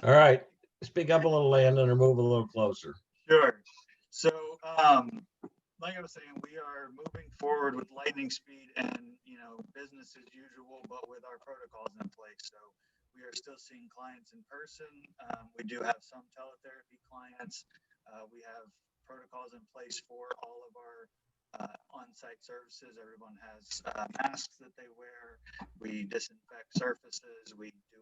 All right. Speak up a little, Landon, or move a little closer. Sure. So, like I was saying, we are moving forward with lightning speed and, business as usual, but with our protocols in place. So we are still seeing clients in person. We do have some teletherapy clients. We have protocols in place for all of our on-site services. Everyone has masks that they wear. We disinfect surfaces. We do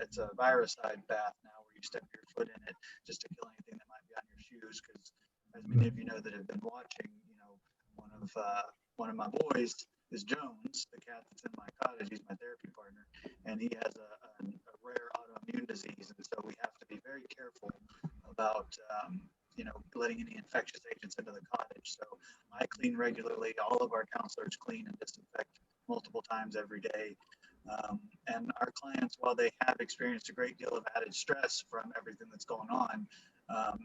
it's a viricide bath now where you stick your foot in it just to kill anything that might be on your shoes. Because as many of you know that have been watching, one of my boys is Jones, the cat that's in my cottage. He's my therapy partner, and he has a rare autoimmune disease, and so we have to be very careful about letting any infectious agents into the cottage. So I clean regularly. All of our counselors clean and disinfect multiple times every day. And our clients, while they have experienced a great deal of added stress from everything that's going on,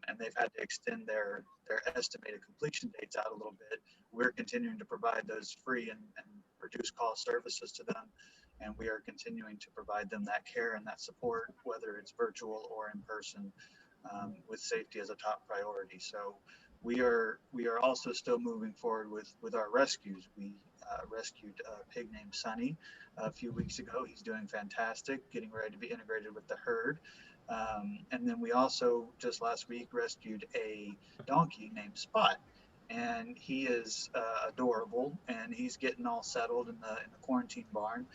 and they've had to extend their estimated completion dates out a little bit, we're continuing to provide those free and reduced cost services to them. And we are continuing to provide them that care and that support, whether it's virtual or in person, with safety as a top priority. So we are also still moving forward with our rescues. We rescued a pig named Sunny a few weeks ago. He's doing fantastic, getting ready to be integrated with the herd. And then we also just last week rescued a donkey named Spot, and he is adorable, and he's getting all settled in the quarantine barn.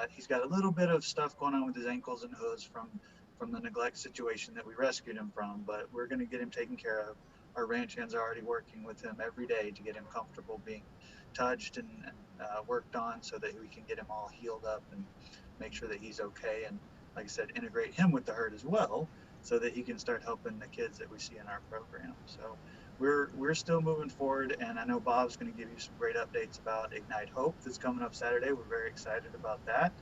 He's got a little bit of stuff going on with his ankles and hooves from the neglect situation that we rescued him from, but we're going to get him taken care of. Our ranch hands are already working with him every day to get him comfortable being touched and worked on, so that we can get him all healed up and make sure that he's okay. And like I said, integrate him with the herd as well, so that he can start helping the kids that we see in our program. So we're still moving forward, and I know Bob's going to give you some great updates about Ignite Hope that's coming up Saturday. We're very excited about that.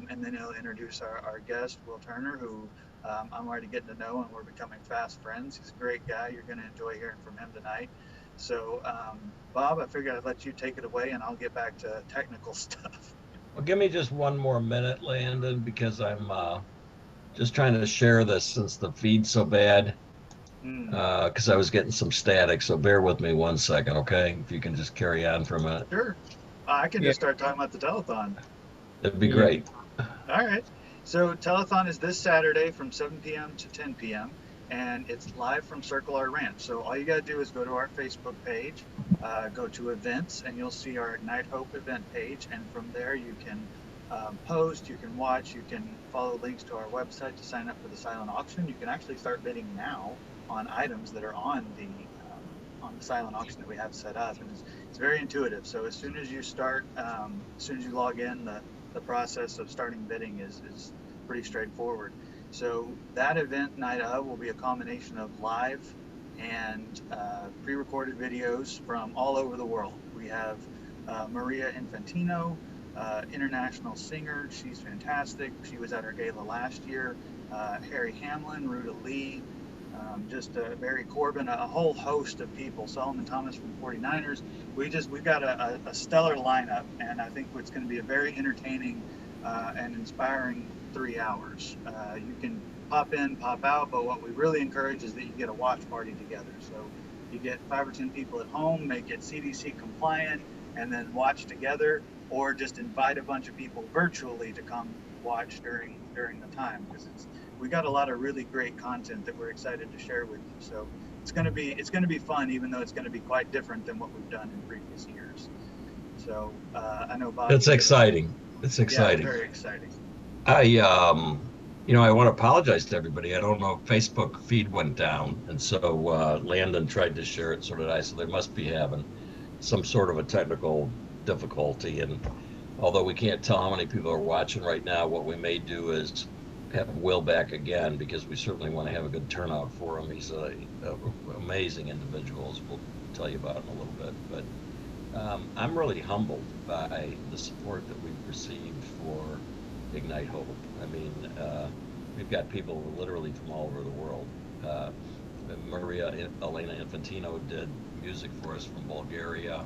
And then he'll introduce our guest, Will Turner, who I'm already getting to know, and we're becoming fast friends. He's a great guy. You're going to enjoy hearing from him tonight. So, Bob, I figured I'd let you take it away, and I'll get back to technical stuff. Well, give me just one more minute, Landon, because I'm just trying to share this since the feed's so bad, because I was getting some static. So bear with me 1 second, okay? If you can just carry on for a minute. Sure. I can just start talking about the telethon. That'd be great. All right. So telethon is this Saturday from 7 p.m. to 10 p.m. and it's live from Circle R Ranch. So all you got to do is go to our Facebook page, go to events, and you'll see our Ignite Hope event page. And from there, you can post, you can watch, you can follow links to our website to sign up for the silent auction. You can actually start bidding now on items that are on the silent auction that we have set up, and it's very intuitive. So as soon as you start, as soon as you log in, the process of starting bidding is pretty straightforward. So that event night of will be a combination of live and pre-recorded videos from all over the world. We have Maria Infantino, international singer. She's fantastic. She was at our gala last year. Harry Hamlin, Ruta Lee, just Barry Corbin, a whole host of people. Solomon Thomas from 49ers. We've got a stellar lineup, and I think it's going to be a very entertaining and inspiring 3 hours. You can pop in, pop out, but what we really encourage is that you get a watch party together. So you get 5 or 10 people at home, make it CDC compliant, and then watch together, or just invite a bunch of people virtually to come watch during the time, because we got a lot of really great content that we're excited to share with you. So it's going to be fun, even though it's going to be quite different than what we've done in previous years. So I know Bob. It's exciting. It's exciting. Yeah, very exciting. I want to apologize to everybody. I don't know if Facebook feed went down, and so Landon tried to share it, so did I. So they must be having some sort of a technical difficulty. And although we can't tell how many people are watching right now, what we may do is have Will back again, because we certainly want to have a good turnout for him. He's an amazing individual, as we'll tell you about in a little bit. But I'm really humbled by the support that we've received for Ignite Hope. I mean, we've got people literally from all over the world. Maria Elena Infantino did music for us from Bulgaria.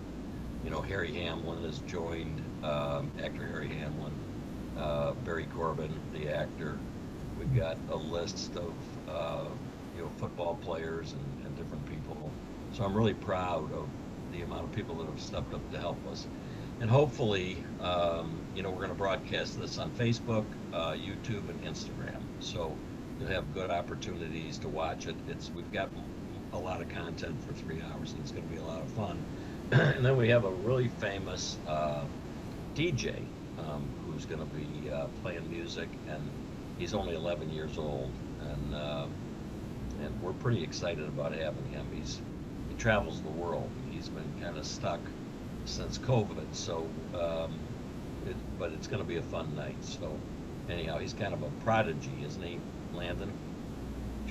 Harry Hamlin has joined, actor Harry Hamlin, Barry Corbin, the actor. We've got a list of football players and different people. So I'm really proud of the amount of people that have stepped up to help us. And hopefully, we're going to broadcast this on Facebook, YouTube, and Instagram. So you'll have good opportunities to watch it. We've got a lot of content for 3 hours, and it's going to be a lot of fun. And then we have a really famous DJ who's going to be playing music, and he's only 11 years old, and we're pretty excited about having him. He travels the world. He's been kind of stuck since COVID, so but it's going to be a fun night. So anyhow, he's kind of a prodigy, isn't he, Landon?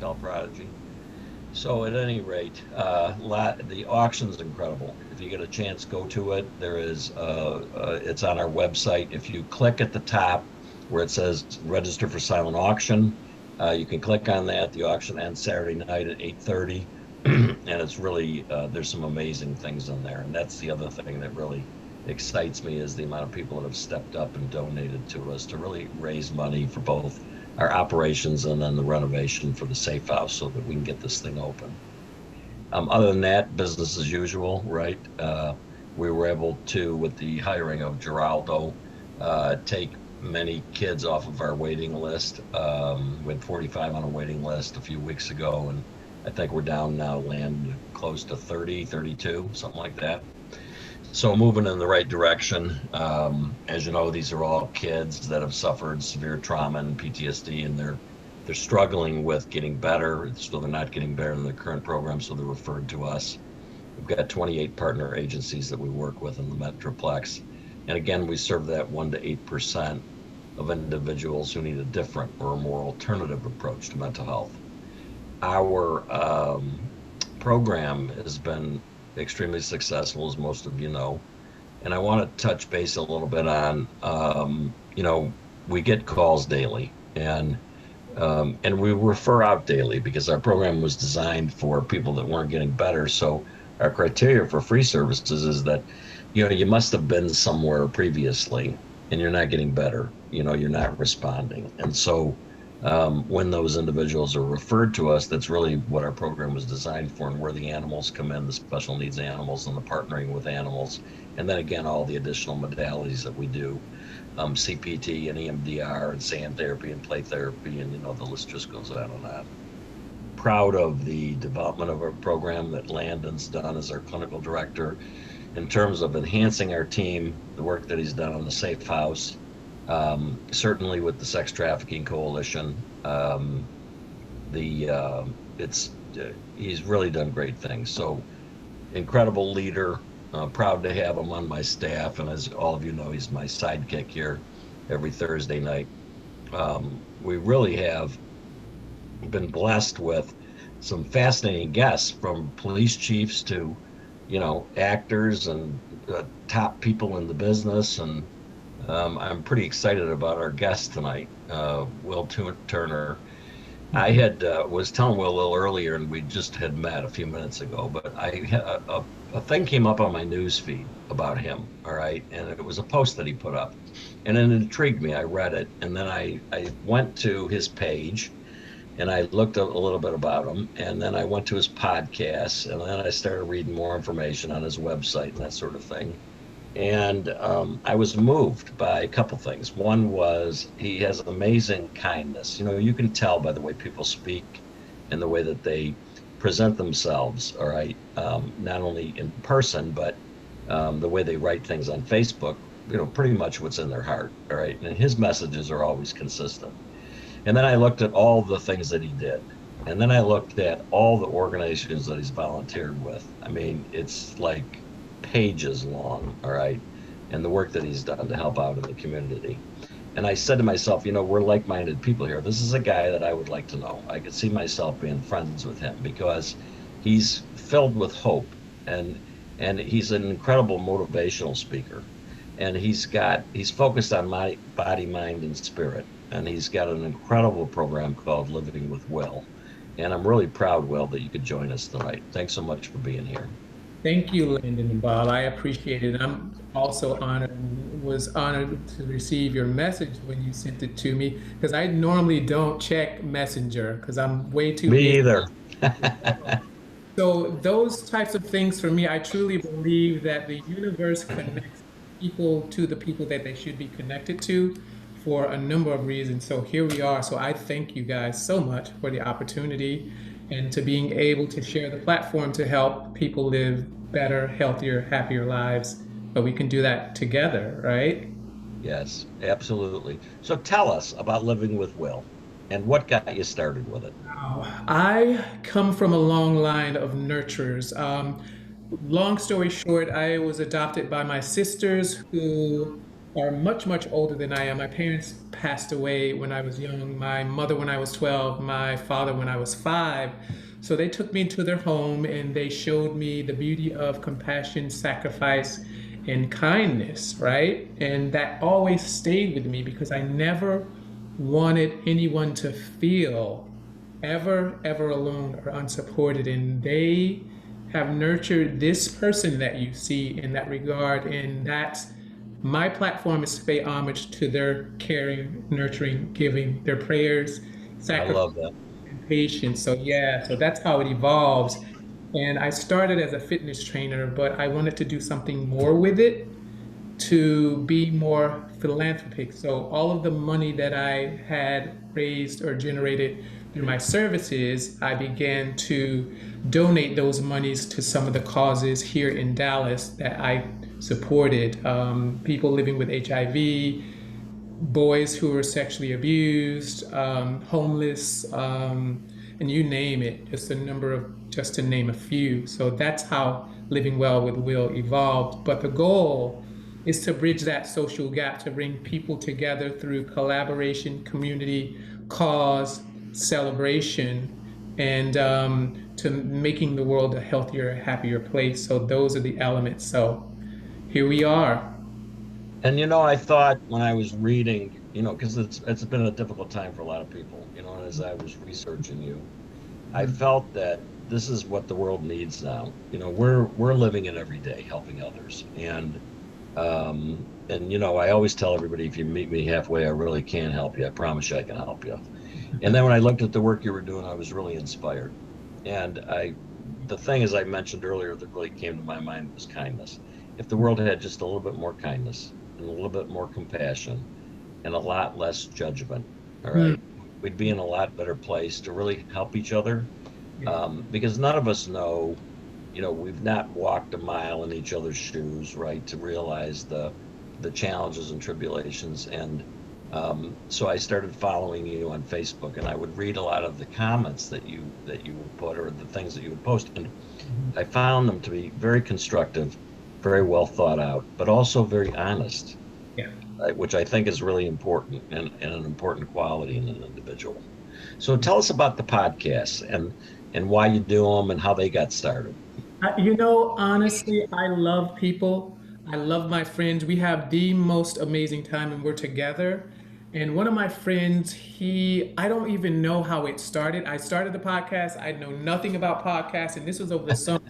Child prodigy. So at any rate, the auction's incredible. If you get a chance, go to it. It's on our website. If you click at the top where it says register for silent auction, you can click on that. The auction ends Saturday night at 8:30. And it's really, there's some amazing things in there. And that's the other thing that really excites me, is the amount of people that have stepped up and donated to us to really raise money for both our operations and then the renovation for the safe house so that we can get this thing open. Other than that, business as usual, right? We were able to, with the hiring of Geraldo, take many kids off of our waiting list. We had 45 on a waiting list a few weeks ago, and I think we're down now, close to 30, 32, something like that. So moving in the right direction. As you know, these are all kids that have suffered severe trauma and PTSD, and they're struggling with getting better. So they're not getting better in the current program, so they're referred to us. We've got 28 partner agencies that we work with in the Metroplex. And again, we serve that 1 to 8% of individuals who need a different or a more alternative approach to mental health. Our program has been extremely successful, as most of you know. And I want to touch base a little bit on, we get calls daily, and we refer out daily because our program was designed for people that weren't getting better. So our criteria for free services is that, you must have been somewhere previously and you're not getting better, you're not responding. And so when those individuals are referred to us, that's really what our program was designed for, and where the animals come in, the special needs animals and the partnering with animals. And then again, all the additional modalities that we do, CPT and EMDR and sand therapy and play therapy, and the list just goes on and on. Proud of the development of our program that Landon's done as our clinical director in terms of enhancing our team, the work that he's done on the Safe House, certainly with the Sex Trafficking Coalition. He's really done great things. So incredible leader. Proud to have him on my staff, and as all of you know, he's my sidekick here every Thursday night. We really have been blessed with some fascinating guests, from police chiefs to actors and top people in the business, and I'm pretty excited about our guest tonight, Will Turner. I was telling Will a little earlier, and we just had met a few minutes ago, but a thing came up on my news feed about him, all right? And it was a post that he put up, and it intrigued me. I read it, and then I went to his page, and I looked a little bit about him, and then I went to his podcast, and then I started reading more information on his website and that sort of thing. And I was moved by a couple things. One was he has amazing kindness. You can tell by the way people speak and the way that they present themselves, all right, not only in person, but the way they write things on Facebook, pretty much what's in their heart, all right? And his messages are always consistent. And then I looked at all the things that he did. And then I looked at all the organizations that he's volunteered with. I mean, it's like pages long, all right, and the work that he's done to help out in the community. And I said to myself, we're like-minded people here. This is a guy that I would like to know. I could see myself being friends with him because he's filled with hope, and he's an incredible motivational speaker. And he's focused on my body, mind, and spirit. And he's got an incredible program called Living with Will. And I'm really proud, Will, that you could join us tonight. Thanks so much for being here. Thank you, Landon and Bob. I appreciate it. I'm also honored and was honored to receive your message when you sent it to me because I normally don't check Messenger because I'm way too busy. Me either. So those types of things for me, I truly believe that the universe connects people to the people that they should be connected to for a number of reasons. So here we are. So I thank you guys so much for the opportunity and to being able to share the platform to help people live better, healthier, happier lives. But we can do that together, right? Yes, absolutely. So tell us about living with Will and what got you started with it. I come from a long line of nurturers. Long story short, I was adopted by my sisters who are much, much older than I am. My parents passed away when I was young, my mother when I was 12, my father when I was 5. So they took me into their home and they showed me the beauty of compassion, sacrifice, and kindness, right? And that always stayed with me because I never wanted anyone to feel ever alone or unsupported. And they have nurtured this person that you see in that regard. And that's my platform is to pay homage to their caring, nurturing, giving, their prayers, I sacrifice, love that. and patience. So, yeah, so that's how it evolves. And I started as a fitness trainer, but I wanted to do something more with it to be more philanthropic. So all of the money that I had raised or generated through my services, I began to donate those monies to some of the causes here in Dallas that I supported. People living with HIV, boys who were sexually abused, homeless, and you name it, just a number of, just to name a few. So that's how Living Well with Will evolved. But the goal is to bridge that social gap, to bring people together through collaboration, community, cause, celebration, and to making the world a healthier, happier place. So those are the elements. So here we are. And I thought when I was reading, because it's been a difficult time for a lot of people, and as I was researching you, I felt that this is what the world needs now. We're living it every day, helping others. And I always tell everybody, if you meet me halfway, I really can help you. I promise you I can help you. And then when I looked at the work you were doing, I was really inspired. And the thing, as I mentioned earlier, that really came to my mind was kindness. If the world had just a little bit more kindness and a little bit more compassion and a lot less judgment, all Mm, right, we'd be in a lot better place to really help each other. yeah. Because none of us know, we've not walked a mile in each other's shoes, right, to realize the challenges and tribulations. And so I started following you on Facebook, and I would read a lot of the comments that you would put, or the things that you would post, and I found them to be very constructive, very well thought out, but also very honest, Yeah. right, which I think is really important and an important quality in an individual. So tell us about the podcasts and why you do them and how they got started. Honestly, I love people. I love my friends. We have the most amazing time when we're together. And one of my friends, I don't even know how it started. I started the podcast. I know nothing about podcasts. And this was over the summer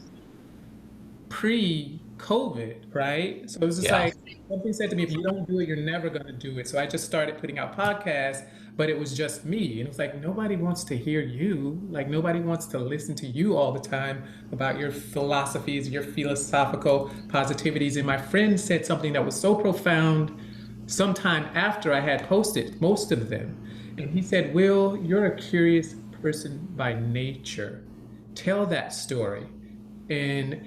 pre-COVID, right? So it was just Yeah. like something said to me, if you don't do it, you're never going to do it. So I just started putting out podcasts, but it was just me. And it's like nobody wants to hear you. Like nobody wants to listen to you all the time about your philosophies, your philosophical positivities. And my friend said something that was so profound sometime after I had posted most of them. And he said, Will, you're a curious person by nature. Tell that story. And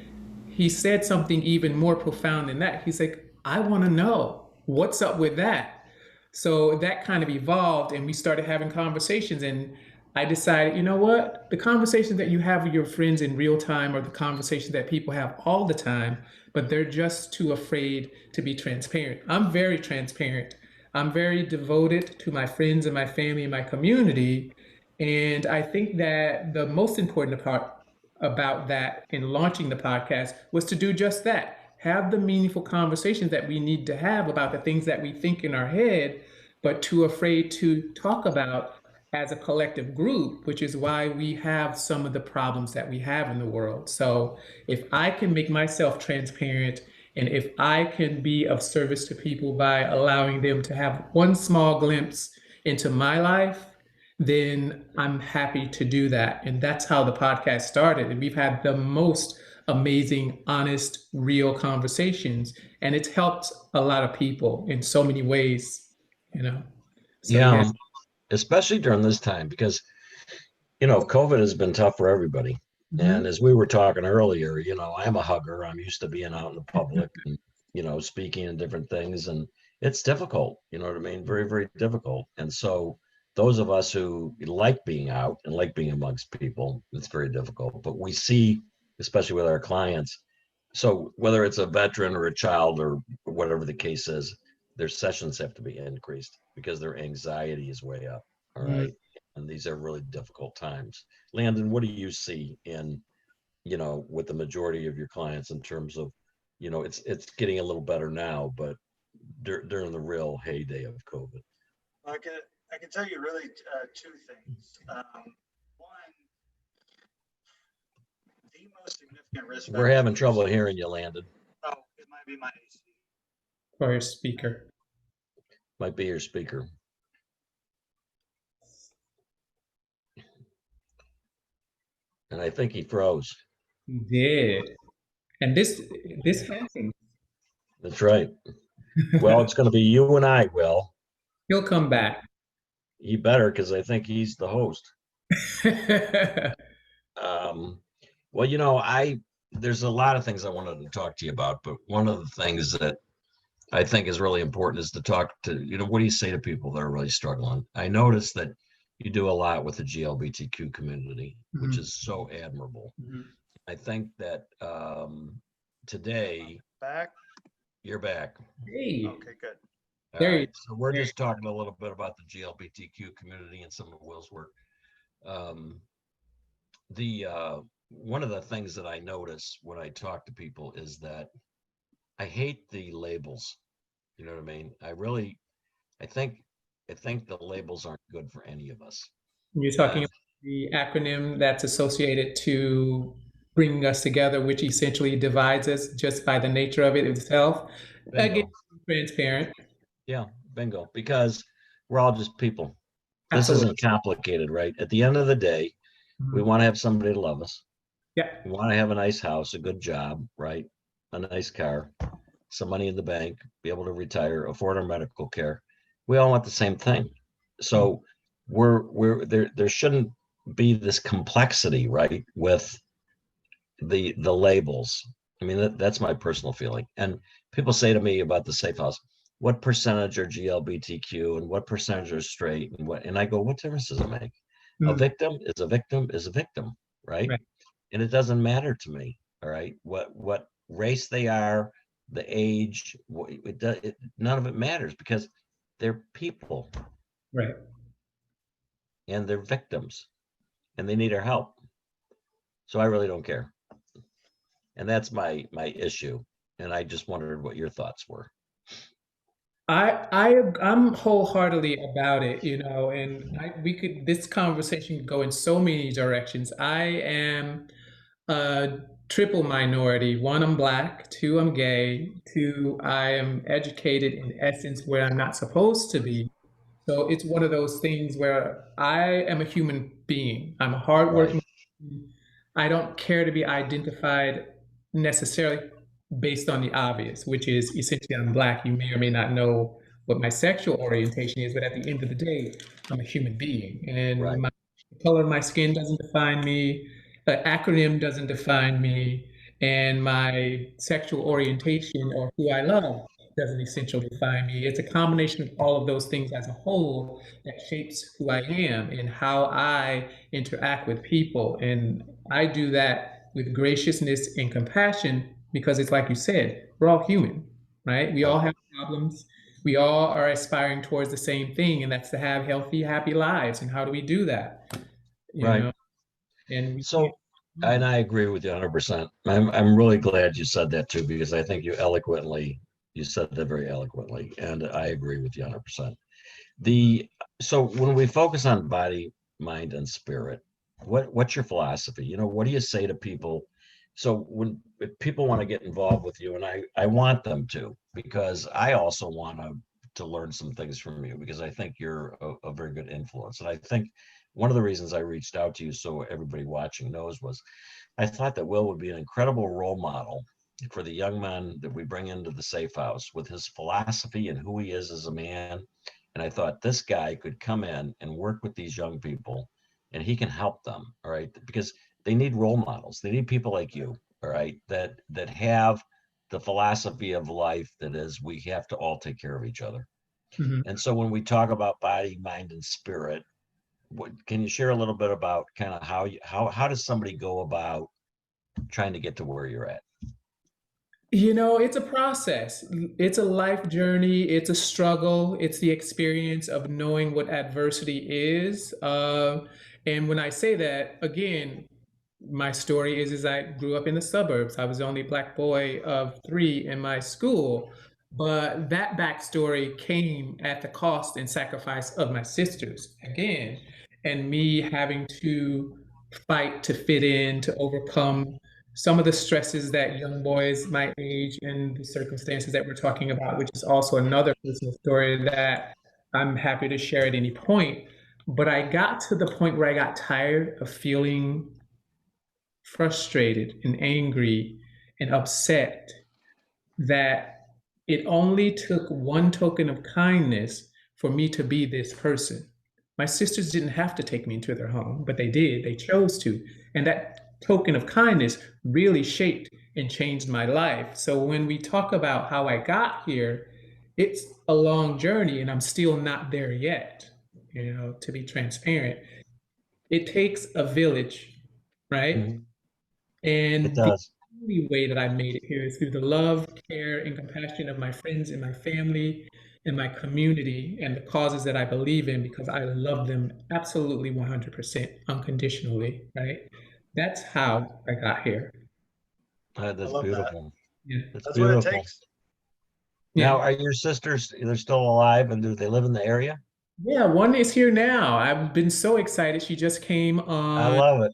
he said something even more profound than that. He's like, I want to know what's up with that. So that kind of evolved, and we started having conversations. And I decided, you know what? The conversations that you have with your friends in real time are the conversations that people have all the time, but they're just too afraid to be transparent. I'm very transparent. I'm very devoted to my friends and my family and my community. And I think that the most important part about that in launching the podcast was to do just that. Have the meaningful conversations that we need to have about the things that we think in our head, but too afraid to talk about as a collective group, which is why we have some of the problems that we have in the world. So if I can make myself transparent And if I can be of service to people by allowing them to have one small glimpse into my life, then I'm happy to do that. And that's how the podcast started. And we've had the most amazing, honest, real conversations. And it's helped a lot of people in so many ways, you know. So yeah. Yeah, especially during this time because COVID has been tough for everybody. Mhm. And as we were talking earlier, I'm a hugger. I'm used to being out in the public and, speaking in different things. And it's difficult, you know what I mean? Very, very difficult. And so those of us who like being out and like being amongst people, it's very difficult. But we see, especially with our clients, so whether it's a veteran or a child or whatever the case is, their sessions have to be increased because their anxiety is way up. All Mm. right. And these are really difficult times. Landon, what do you see in, with the majority of your clients in terms of, it's getting a little better now, but during the real heyday of COVID? I can I can tell you really two things. One, the most significant risk We're having factor trouble is, hearing you, Landon. oh, it might be my AC. For your speaker. Might be your speaker. And I think he froze. You did. And this happens. That's right. Well, it's going to be you and I, Will. He'll come back. He better, because I think he's the host. Um, well, there's a lot of things I wanted to talk to you about, but one of the things that I think is really important is to talk to, what do you say to people that are really struggling? I noticed that you do a lot with the GLBTQ community, which Mhm. is so admirable. Mhm. I think that today Back? you're back. Hey, Okay, good. All there you right. So we're there. just talking a little bit about the GLBTQ community and some of Will's work. Um, the One of the things that I notice when I talk to people is that I hate the labels. You know what I mean? I think I think the labels aren't good for any of us. You're talking And about the acronym that's associated to bringing us together, which essentially divides us just by the nature of it itself. Again, bingo. transparent. Yeah, bingo. Because we're all just people. This Absolutely. isn't complicated, right? At the end of the day, we Mhm. want to have somebody to love us. Yeah. We want to have a nice house, a good job, right? A nice car, some money in the bank, be able to retire, afford our medical care. We all want the same thing. Mhm. So we're there shouldn't be this complexity, right, with the labels. I mean, that's my personal feeling. And people say to me about the safe house, what percentage are GLBTQ and what percentage are straight and I go, what difference does it make? A Mhm. victim is a victim is a victim, right? Right. And it doesn't matter to me. All right, what race they are, the age, none of it matters because they're people Right. and they're victims and they need our help. So I really don't care, and that's my issue. And I just wondered what your thoughts were. I'm wholeheartedly about it, and we could this conversation could go in so many directions. I am a triple minority. One, I'm black. Two, I'm gay. Two, I am educated in essence where I'm not supposed to be. So it's one of those things where I am a human being. I'm a Right, hardworking. I don't care to be identified necessarily based on the obvious, which is essentially I'm black. You may or may not know what my sexual orientation is, but at the end of the day, I'm a human being, and right, the color of my skin doesn't define me. An acronym doesn't define me, and my sexual orientation or who I love doesn't essentially define me. It's a combination of all of those things as a whole that shapes who I am and how I interact with people. And I do that with graciousness and compassion because it's like you said, we're all human, right? We right, all have problems. We all are aspiring towards the same thing, and that's to have healthy, happy lives. And how do we do that? You right. know, and we can't. So, and I agree with you 100%. I'm really glad you said that too, because I think you said that very eloquently, and I agree with you 100%. The So when we focus on body, mind, and spirit, what's your philosophy? What do you say to people So when if people want to get involved with you, and I want them to, because I also want to learn some things from you, because I think you're a very good influence. And I think one of the reasons I reached out to you, so everybody watching knows, was I thought that Will would be an incredible role model for the young men that we bring into the safe house with his philosophy and who he is as a man. And I thought this guy could come in and work with these young people and he can help them. All right. Because they need role models. They need people like you. All right. That have the philosophy of life that is we have to all take care of each other. Mhm. And so when we talk about body, mind, and spirit, can you share a little bit about kind of how does somebody go about trying to get to where you're at? It's a process. It's a life journey. It's a struggle. It's the experience of knowing what adversity is. And when I say that, again, my story is I grew up in the suburbs. I was the only black boy of three in my school. But that backstory came at the cost and sacrifice of my sisters, again, and me having to fight to fit in, to overcome some of the stresses that young boys my age and the circumstances that we're talking about, which is also another personal story that I'm happy to share at any point. But I got to the point where I got tired of feeling frustrated and angry and upset that it only took one token of kindness for me to be this person. My sisters didn't have to take me into their home, but they did. They chose to. And that token of kindness really shaped and changed my life. So when we talk about how I got here, it's a long journey and I'm still not there yet, to be transparent. It takes a village, right? Mhm. It And the does. only way that I made it here is through the love, care, and compassion of my friends and my family and my community and the causes that I believe in because I love them absolutely 100% unconditionally, right? That's how I got here. I That's love that. beautiful. Yeah. That's That's what it beautiful. takes. Yeah. Now, are your sisters, they're still alive and do they live in the area? Yeah. One is here now. I've been so excited. She just came I on love it.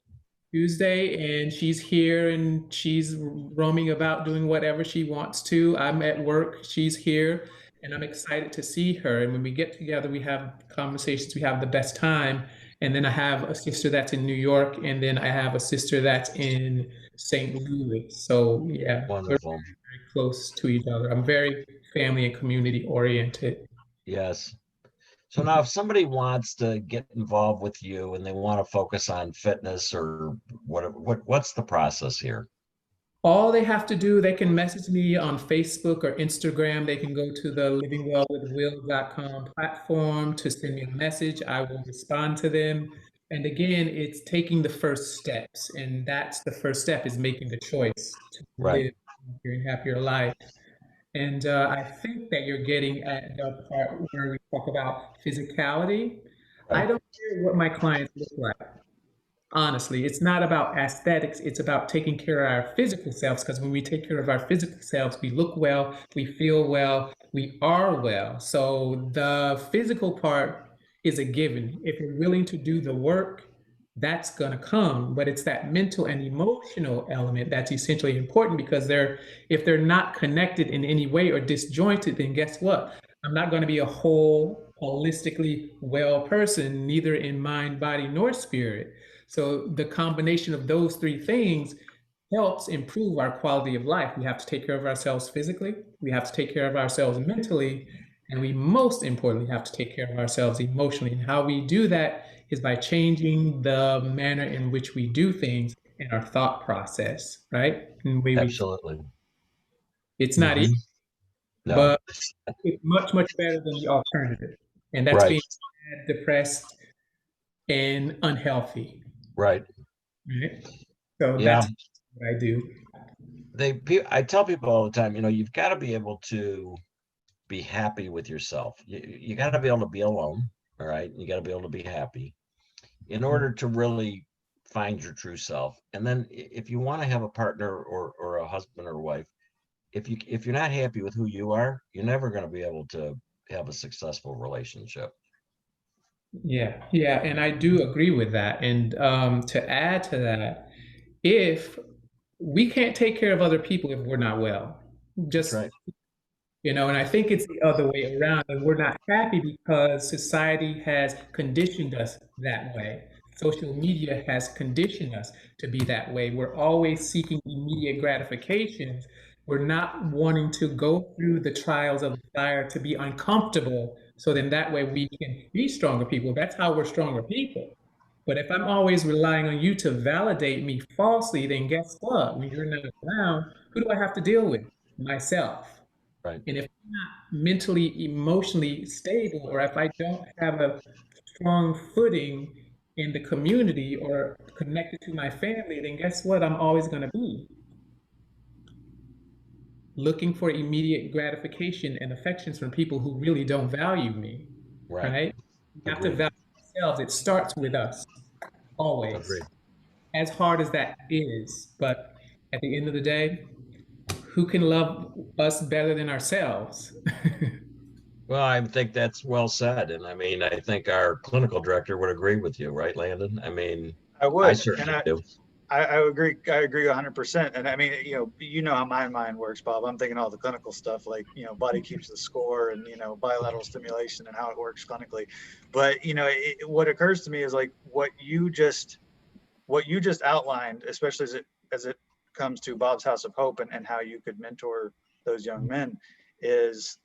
Tuesday, and she's here and she's roaming about doing whatever she wants to. I'm at work, she's here, and I'm excited to see her. And when we get together, we have conversations, we have the best time. And then I have a sister that's in New York, and then I have a sister that's in St. Louis. So, yeah, we're Wonderful. very close to each other. I'm very family and community oriented. Yes. So now if somebody wants to get involved with you and they want to focus on fitness or what's the process here? All they have to do, they can message me on Facebook or Instagram. They can go to the livingwellwithwill.com platform to send me a message. I will respond to them. And again, it's taking the first steps. And that's the first step is making the choice to Right. live a happier and happier life. And I think that you're getting at the part where we talk about physicality. I Right. don't care what my clients look like. Honestly, it's not about aesthetics, it's about taking care of our physical selves. Because when we take care of our physical selves, we look well, we feel well, we are well. So the physical part is a given. If you're willing to do the work, that's going to come. But it's that mental and emotional element that's essentially important because if they're not connected in any way or disjointed, then guess what? I'm not going to be a whole, holistically well person, neither in mind, body, nor spirit. So the combination of those three things helps improve our quality of life. We have to take care of ourselves physically, we have to take care of ourselves mentally, and we most importantly have to take care of ourselves emotionally. And how we do that is by changing the manner in which we do things in our thought process, right? And the way we, Absolutely. it's not easy, Hmm. No. but it's much, much better than the alternative. And that's Right. being sad, depressed, and unhealthy, Right. right? So Yeah. that's what I do. I tell people all the time, you've got to be able to be happy with yourself. You got to be able to be alone. All right. You got to be able to be happy in order to really find your true self. And then if you want to have a partner or a husband or wife, if you're not happy with who you are, you're never going to be able to have a successful relationship. Yeah, yeah, and I do agree with that. And to add to that, if we can't take care of other people if we're not well. That's Just, right. and I think it's the other way around, and we're not happy because society has conditioned us that way. Social media has conditioned us to be that way. We're always seeking immediate gratifications. We're not wanting to go through the trials of the fire to be uncomfortable, so then that way we can be stronger people. That's how we're stronger people. But if I'm always relying on you to validate me falsely, then guess what? When you're not around, who do I have to deal with? Myself. Right. And if I'm not mentally, emotionally stable, or if I don't have a strong footing in the community or connected to my family, then guess what? I'm always going to be looking for immediate gratification and affections from people who really don't value me, Right. right? We have to Agreed. value ourselves. It starts with us, always. Agreed. As hard as that is, but at the end of the day, who can love us better than ourselves? Well, I think that's well said. And I mean, I think our clinical director would agree with you, right, Landon? I mean, I I would, and certainly do. I agree. I agree 100%. And I mean, you know how my mind works, Bob. I'm thinking all the clinical stuff, like body keeps the score, and bilateral stimulation and how it works clinically. But what occurs to me is like what you just outlined, especially as it comes to Bob's House of Hope and how you could mentor those young men, is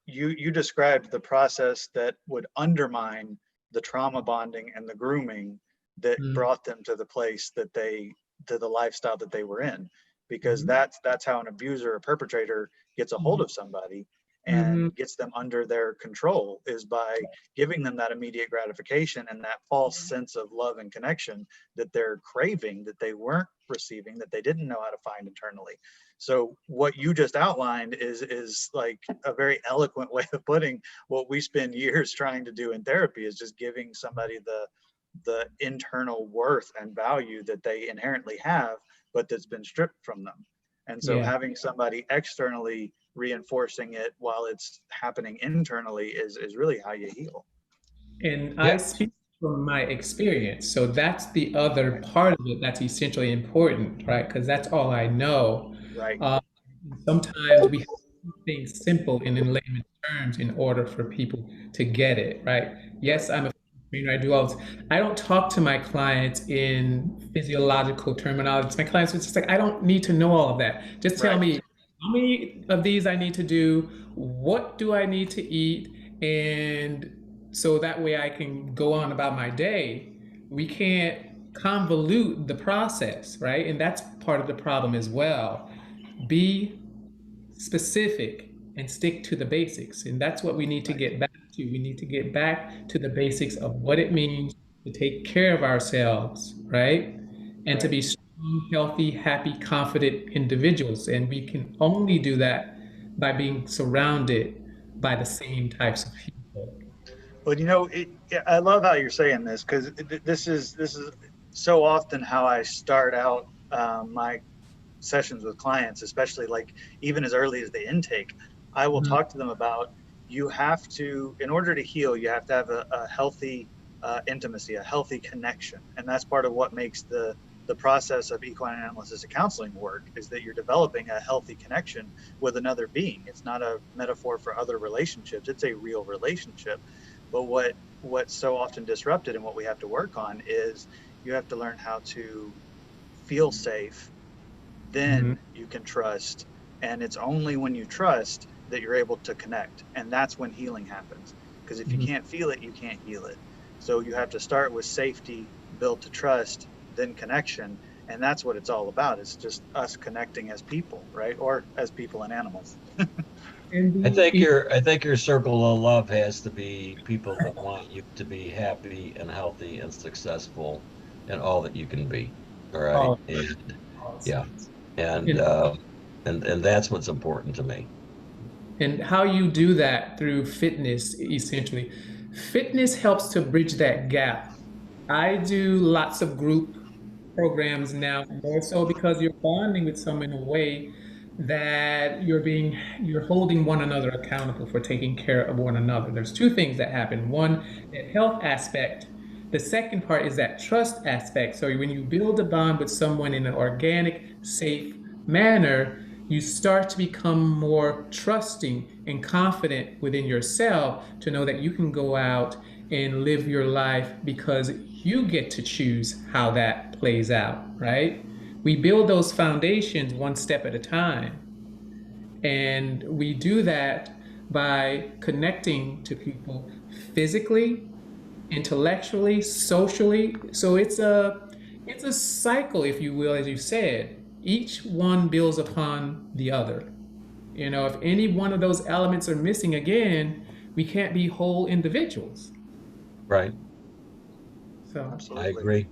you described the process that would undermine the trauma bonding and the grooming that Mm, brought them to the place that to the lifestyle that they were in, because mhm, that's how an abuser or perpetrator gets a hold mhm, of somebody mhm. and gets them under their control, is by giving them that immediate gratification and that false sense of love and connection that they're craving, that they weren't receiving, that they didn't know how to find internally. So what you just outlined is like a very eloquent way of putting what we spend years trying to do in therapy, is just giving somebody the internal worth and value that they inherently have, but that's been stripped from them. And so Yeah. having somebody externally reinforcing it while it's happening internally is really how you heal. And I Yeah. speak from my experience. So that's the other part of it that's essentially important, right? Because that's all I know. Right. Uh, Sometimes we have to keep things simple and in layman terms in order for people to get it, right? Right. Yes, I'm a trainer. I do all this. I don't talk to my clients in physiological terminology. My clients are just like, I don't need to know all of that. Just tell Right. me how many of these I need to do, what do I need to eat, and so that way I can go on about my day. We can't convolute the process, right? And that's part of the problem as well. Be specific and stick to the basics. And that's what we need to Right. get back to. We need to get back to the basics of what it means to take care of ourselves, right? And to Right. be strong, healthy, happy, confident individuals. And we can only do that by being surrounded by the same types of people. Well, I love how you're saying this, because this is so often how I start out my sessions with clients, especially like even as early as the intake. I will Mhm. talk to them about, you have to, in order to heal, you have to have a healthy intimacy, a healthy connection, and that's part of what makes the process of equine analysis and counseling work, is that you're developing a healthy connection with another being. It's not a metaphor for other relationships, it's a real relationship. But what's so often disrupted and what we have to work on is, you have to learn how to feel safe, Mhm. then you can trust. And it's only when you trust that you're able to connect. And that's when healing happens. Because if you Mhm. can't feel it, you can't heal it. So you have to start with safety, build to trust, then connection. And that's what it's all about. It's just us connecting as people, right? Or as people and animals. And I think your circle of love has to be people that want you to be happy and healthy and successful and all that you can be. All right. all, And all yeah. things. And And and that's what's important to me. and how you do that through fitness, essentially. Fitness helps to bridge that gap. I do lots of group programs now, more so because you're bonding with someone in a way that you're holding one another accountable for taking care of one another. There's two things that happen. One, that health aspect the second part is that trust aspect. So when you build a bond with someone in an organic, safe manner, you start to become more trusting and confident within yourself to know that you can go out and live your life because you get to choose how that plays out, right? We build those foundations one step at a time. And we do that by connecting to people physically, intellectually, socially. So it's a cycle, if you will, as you said. Each one builds upon the other. You know, if any one of those elements are missing again, we can't be whole individuals. Right. So I Absolutely. agree.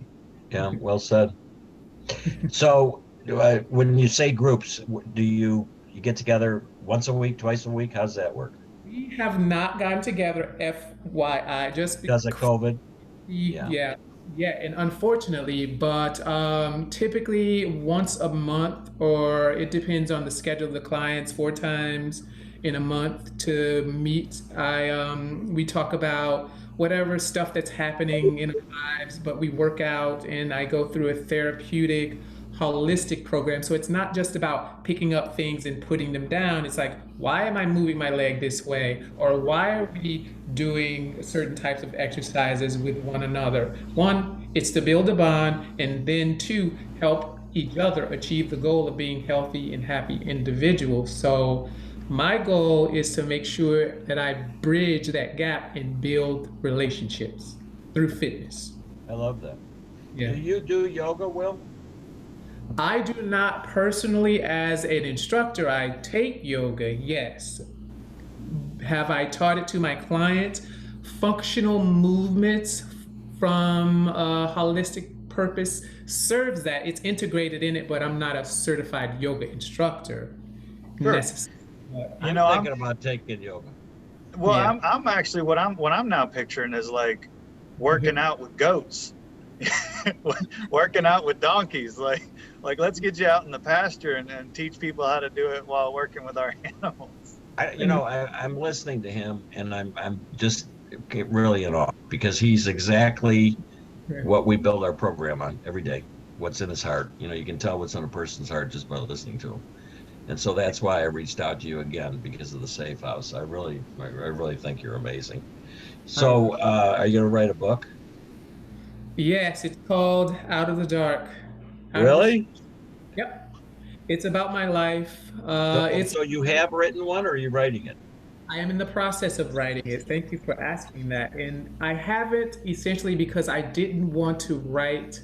Yeah, well said. So, when you say groups, do you get together once a week, twice a week? How's that work? we have not gotten together, FYI, just Because of COVID? Yeah. yeah, yeah, and unfortunately, but typically once a month, or it depends on the schedule of the clients, 4 times in a month to meet. We talk about whatever stuff that's happening in our lives, but we work out, and I go through a therapeutic, holistic program. So it's not just about picking up things and putting them down. It's like, why am I moving my leg this way? Or why are we doing certain types of exercises with one another? One, it's to build a bond, and then two, help each other achieve the goal of being healthy and happy individuals. So my goal is to make sure that I bridge that gap and build relationships through fitness. I love that. Do Yeah. you do yoga, Will? I do not personally, as an instructor, I take yoga, yes. Have I taught it to my clients? Functional movements from a holistic purpose serves that. It's integrated in it, but I'm not a certified yoga instructor Sure. necessarily. You I'm know, thinking about taking yoga. Yeah. I'm actually what I'm now picturing is like working out with goats, working out with donkeys. Like let's get you out in the pasture and teach people how to do it while working with our animals. I'm listening to him, and I'm just really in awe because he's exactly what we build our program on every day. What's in his heart. You can tell what's in a person's heart just by listening to him. And so that's why I reached out to you again because of the safe house. I really think you're amazing. So, are you going to write a book? Yes, it's called Out of the Dark. Out of the Really? Yep. It's about my life. So, It's so you have written one, or are you writing it? I am in the process of writing it. Thank you for asking that. And I haven't essentially because I didn't want to write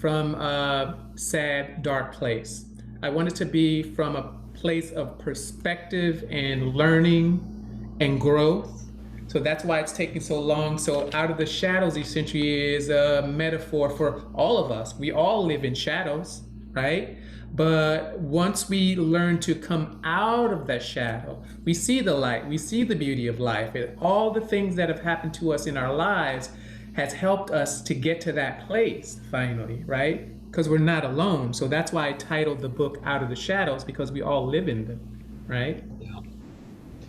from a sad, dark place. I wanted to be from a place of perspective and learning and growth. So that's why it's taking so long. So, Out of the Shadows essentially is a metaphor for all of us. We all live in shadows, right? But once we learn to come out of that shadow, we see the light, we see the beauty of life, and all the things that have happened to us in our lives has helped us to get to that place finally, right? Because we're not alone. So that's why I titled the book Out of the Shadows, because we all live in them, right? Yeah.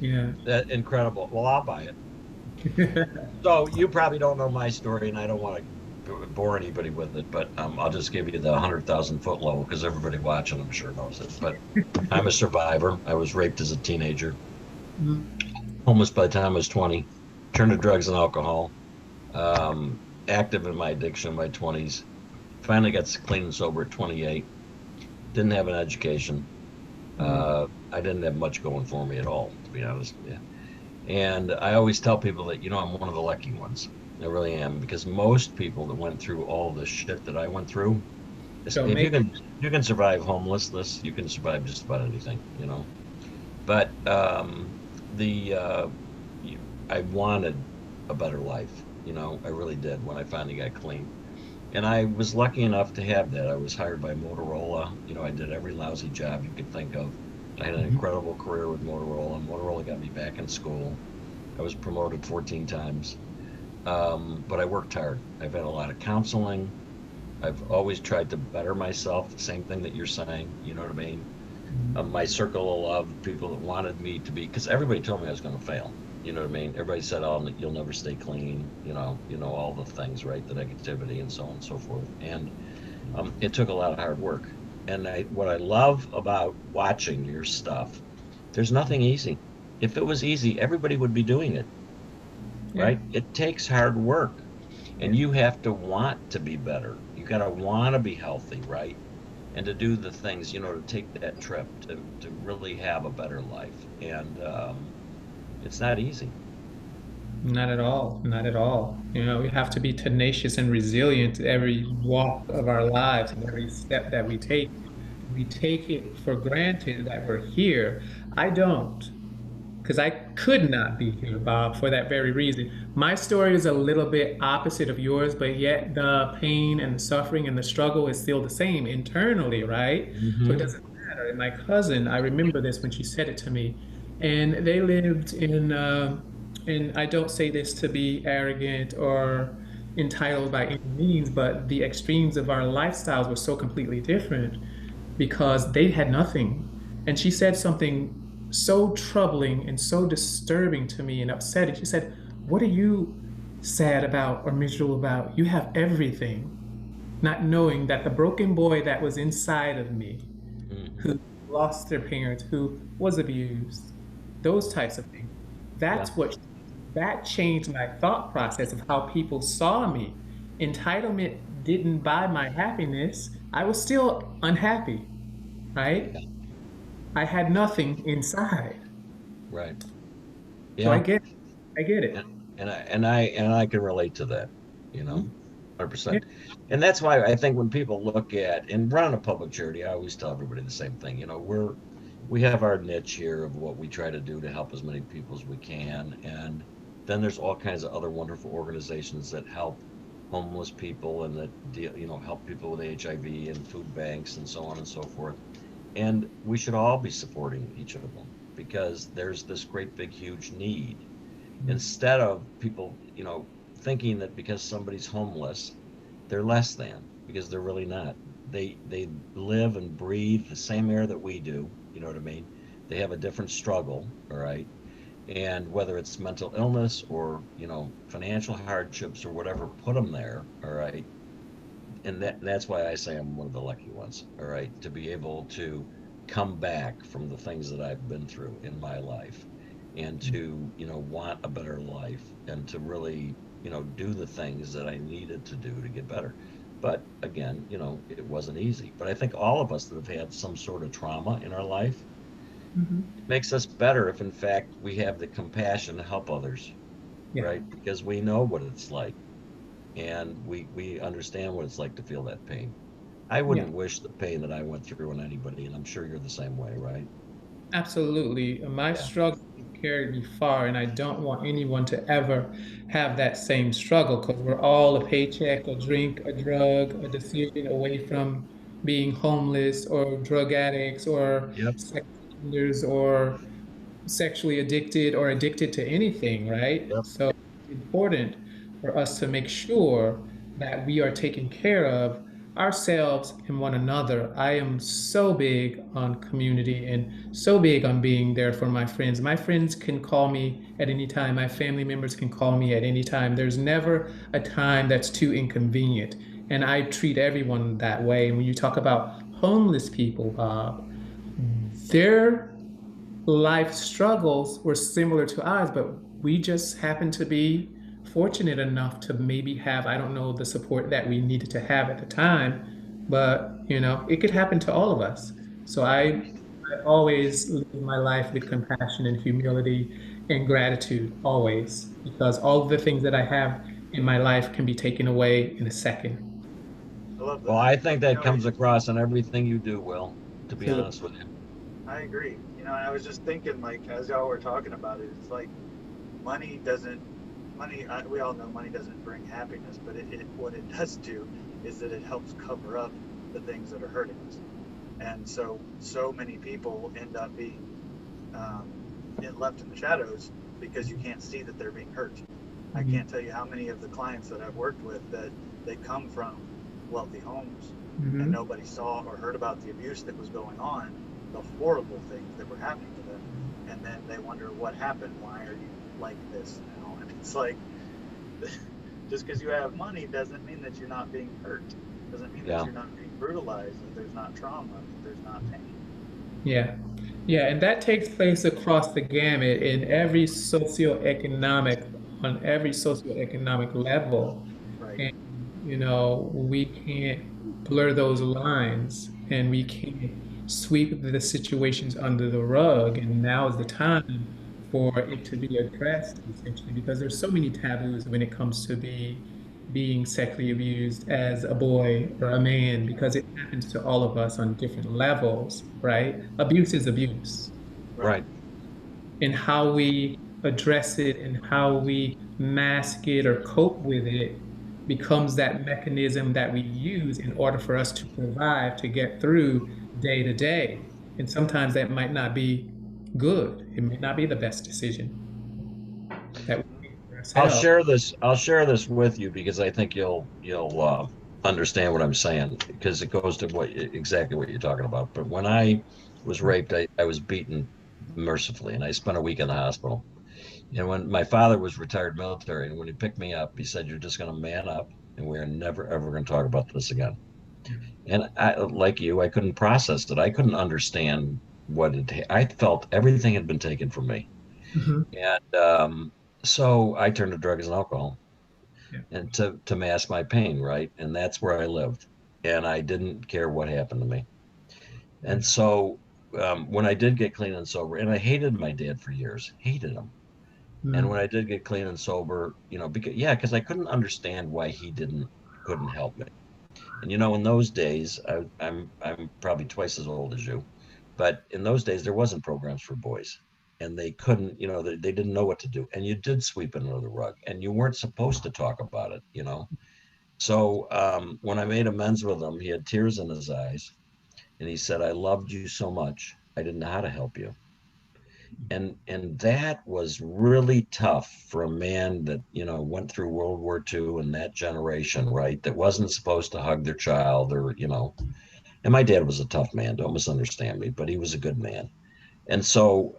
Yeah. That incredible. Well, I'll buy it. So you probably don't know my story, and I don't want to bore anybody with it, but I'll just give you the 100,000 foot level because everybody watching, I'm sure, knows it. But I'm a survivor. I was raped as a teenager, homeless by the time I was 20, turned to drugs and alcohol, active in my addiction in my 20s. Finally got clean and sober at 28. Didn't have an education. I didn't have much going for me at all, to be honest with you. And I always tell people that, I'm one of the lucky ones. I really am, because most people that went through all the shit that I went through, if So maybe you can survive homelessness, you can survive just about anything. But the I wanted a better life. I really did when I finally got clean. And I was lucky enough to have that. I was hired by Motorola. I did every lousy job you could think of. I had an incredible career with Motorola. Motorola got me back in school. I was promoted 14 times. But I worked hard. I've had a lot of counseling. I've always tried to better myself. The same thing that you're saying. You know what I mean? My circle of love, people that wanted me to be, because everybody told me I was going to fail. You know what I mean? Everybody said, "Oh, you'll never stay clean." All the things, right? The negativity and so on and so forth. And it took a lot of hard work. And what I love about watching your stuff, there's nothing easy. If it was easy, everybody would be doing it, Yeah, right? It takes hard work, yeah. and you have to want to be better. You got to want to be healthy, right? And to do the things, to take that trip to really have a better life. And it's not easy. Not at all. Not at all. We have to be tenacious and resilient every walk of our lives and every step that we take. We take it for granted that we're here. I don't, because I could not be here, Bob, for that very reason. My story is a little bit opposite of yours, but yet the pain and the suffering and the struggle is still the same internally, right? So it Hmm. doesn't matter. And my cousin, I remember this when she said it to me, and they lived and I don't say this to be arrogant or entitled by any means, but the extremes of our lifestyles were so completely different because they had nothing. And she said something so troubling and so disturbing to me and upsetting. She said, "What are you sad about or miserable about? You have everything." Not knowing that the broken boy that was inside of me, Hmm. who lost their parents, who was abused, those types of things, Yeah. that changed my thought process of how people saw me. Entitlement didn't buy my happiness. I was still unhappy, right? Yeah. I had nothing inside. Right. So I Yeah. get I get it. and and I can relate to that, Mhm. 100%. And that's why I think when people look at and run a public charity, I always tell everybody the same thing. We have our niche here of what we try to do to help as many people as we can, and then there's all kinds of other wonderful organizations that help homeless people and that deal, help people with HIV and food banks and so on and so forth. And we should all be supporting each of them because there's this great big huge need, instead of people, thinking that because somebody's homeless, they're less than, because they're really not. They live and breathe the same air that we do. You know what I mean? They have a different struggle, all right? And whether it's mental illness or, financial hardships or whatever put them there, all right? And that's why I say I'm one of the lucky ones, all right, to be able to come back from the things that I've been through in my life, and to, want a better life, and to really, do the things that I needed to do to get better. But again, it wasn't easy. But I think all of us that have had some sort of trauma in our life, Mhm. it makes us better if in fact we have the compassion to help others, Yeah, right? Because we know what it's like, and we understand what it's like to feel that pain. I yeah, wouldn't wish the pain that I went through on anybody, and I'm sure you're the same way, right? absolutely. My Yeah. struggle carried me far, and I don't want anyone to ever have that same struggle because we're all a paycheck, a drink, a drug, a decision away from being homeless or drug addicts or Yep. sex offenders or sexually addicted or addicted to anything, right? Yep. So it's important for us to make sure that we are taking care of ourselves and one another. I am so big on community and so big on being there for my friends. My friends can call me at any time. My family members can call me at any time. There's never a time that's too inconvenient. And I treat everyone that way. And when you talk about homeless people, Bob, their life struggles were similar to ours, but we just happened to be fortunate enough to maybe have, I don't know, the support that we needed to have at the time, but it could happen to all of us. So I always live my life with compassion and humility and gratitude, always, because all of the things that I have in my life can be taken away in a second. I love Well, that. I think You that know, comes across in everything you do, Will, to be So, honest with you. I agree. I was just thinking, like, as y'all were talking about it, it's like money doesn't, we all know money doesn't bring happiness, but what it does do is that it helps cover up the things that are hurting us. And so many people end up being um, left in the shadows because you can't see that they're being hurt. I mhm, can't tell you how many of the clients that I've worked with that they come from wealthy homes and mhm, nobody saw or heard about the abuse that was going on, the horrible things that were happening to them, and then they wonder what happened. Why are you like this now. And it's like, just because you have money doesn't mean that you're not being hurt. Doesn't mean that Yeah. you're not being brutalized, that there's not trauma, that there's not pain. Yeah. Yeah, and that takes place across the gamut in every socioeconomic, on every socioeconomic level. Right. And, we can't blur those lines and we can't sweep the situations under the rug. And now is the time for it to be addressed, essentially, because there's so many taboos when it comes to being sexually abused as a boy or a man, because it happens to all of us on different levels, right? Abuse is abuse, Right. Right. and how we address it and how we mask it or cope with it becomes that mechanism that we use in order for us to survive, to get through day to day. And sometimes that might not be good. It may not be the best decision that we make for ourselves. I'll share this with you because I think you'll understand what I'm saying because it goes to exactly what you're talking about. But when I was raped, I was beaten mercifully, and I spent a week in the hospital. And when my father was retired military, and when he picked me up, he said, "You're just going to man up, and we are never ever going to talk about this again." And I, like you, I couldn't process it. I couldn't understand what it. I felt everything had been taken from me, Mhm. and so I turned to drugs and alcohol, Yeah. and to mask my pain, right? And that's where I lived, and I didn't care what happened to me. And so when I did get clean and sober, and I hated my dad for years, hated him. And when Mm. I did get clean and sober, because I couldn't understand why he couldn't help me. And in those days, I'm probably twice as old as you, but in those days there wasn't programs for boys, and they couldn't, they didn't know what to do, and you did sweep it under the rug, and you weren't supposed to talk about it. So when I made amends with him, he had tears in his eyes, and he said, "I loved you so much, I didn't know how to help you." And that was really tough for a man that went through World War II and that generation, right? That wasn't supposed to hug their child or. And my dad was a tough man. Don't misunderstand me, but he was a good man. And so,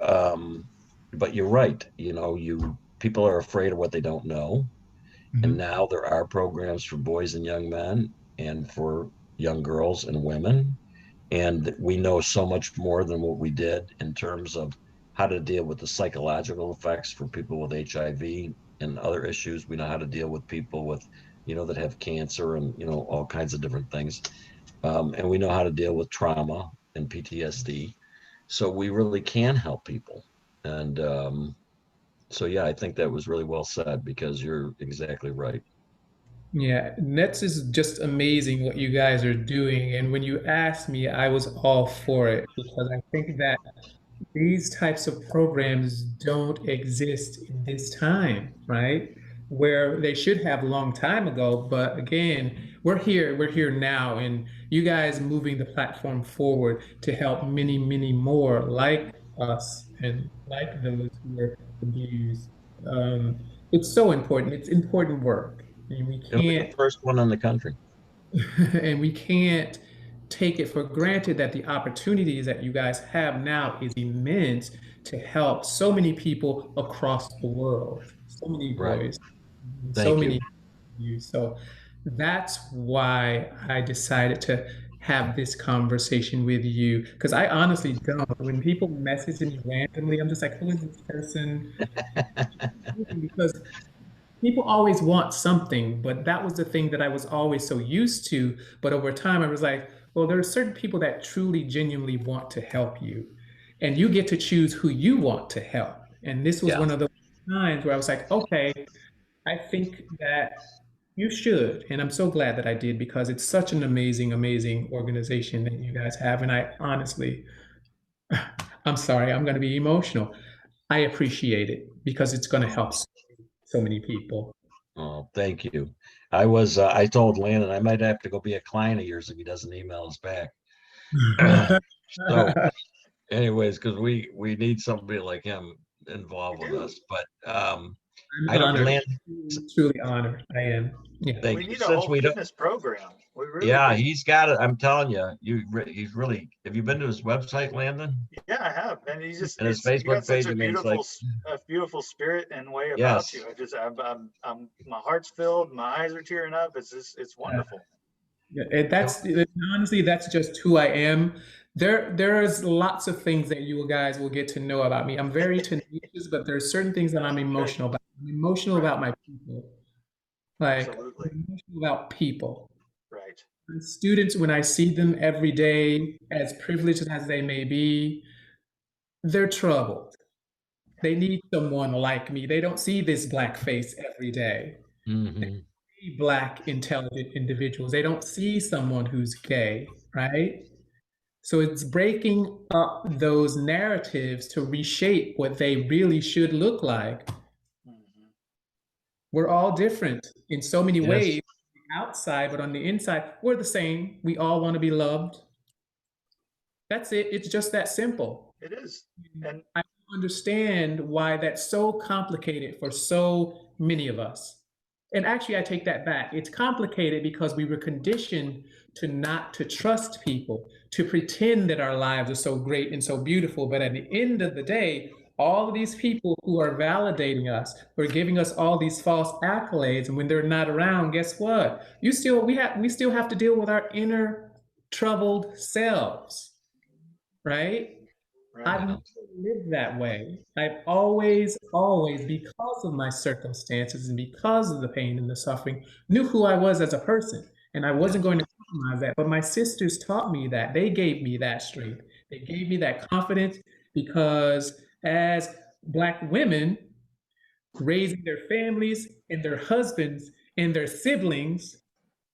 but you're right. You people are afraid of what they don't know, and Mhm. now there are programs for boys and young men and for young girls and women, and we know so much more than what we did in terms of how to deal with the psychological effects for people with HIV and other issues. We know how to deal with people with, that have cancer and, all kinds of different things. And we know how to deal with trauma and PTSD. So we really can help people. And so, yeah, I think that was really well said because you're exactly right. Yeah, Nets is just amazing what you guys are doing. And when you asked me, I was all for it because I think that these types of programs don't exist in this time, right? Where they should have a long time ago. But again, we're here now, and you guys moving the platform forward to help many, many more like us and like those who were abused. It's so important. It's important work. And we And we're the can't first one in the country. and we can't take it for granted that the opportunities that you guys have now is immense to help so many people across the world, so many Right. boys, so Thank you. many you. So that's why I decided to have this conversation with you because I honestly don't. When people message me randomly, I'm just like, who is this person? Because people always want something, but that was the thing that I was always so used to. But over time, I was like, well, there are certain people that truly, genuinely want to help you, and you get to choose who you want to help. And this was Yeah. one of those times where I was like, okay, I think that you should. And I'm so glad that I did because it's such an amazing, amazing organization that you guys have. And I honestly, I'm sorry, I'm going to be emotional. I appreciate it because it's going to help so many people. Oh, thank you. I told Landon I might have to go be a client of yours if he doesn't email us back. So, anyways, because we need somebody like him involved with us. But I'm I don't honored. land. Truly honored. I am. Yeah. Thank We you. need a Since whole we don't, fitness program. We really yeah, do. he's got it. I'm telling you, he's really. Have you been to his website, Landon, Yeah, I have, and and his you got Facebook such page? I mean, it's like, a beautiful spirit and way about you. yes, My heart's filled, my eyes are tearing up. It's Yeah. wonderful. Yeah, honestly, that's just who I am. There's lots of things that you guys will get to know about me. I'm very tenacious, but there's certain things that I'm Good. emotional about. I'm emotional Right. about my people. Like Absolutely. I'm emotional about people. Right. And students, when I see them every day, as privileged as they may be, they're troubled. They need someone like me. They don't see this black face every day. hmm See black, intelligent individuals. They don't see someone who's gay, right? So it's breaking up those narratives to reshape what they really should look like. Hmm. We're all different in so many yes, ways outside, but on the inside, we're the same. We all want to be loved. That's it. It's just that simple. It is. And I don't understand why that's so complicated for so many of us. And actually, I take that back. It's complicated because we were conditioned to not to trust people, to pretend that our lives are so great and so beautiful. But at the end of the day, all of these people who are validating us, who are giving us all these false accolades, and when they're not around, guess what? We still have to deal with our inner troubled selves, right? right. I've yeah, never lived that way. I've always, because of my circumstances and because of the pain and the suffering, knew who I was as a person. And I wasn't yes, going to compromise that. But my sisters taught me that. They gave me that strength. They gave me that confidence because as Black women raising their families and their husbands and their siblings,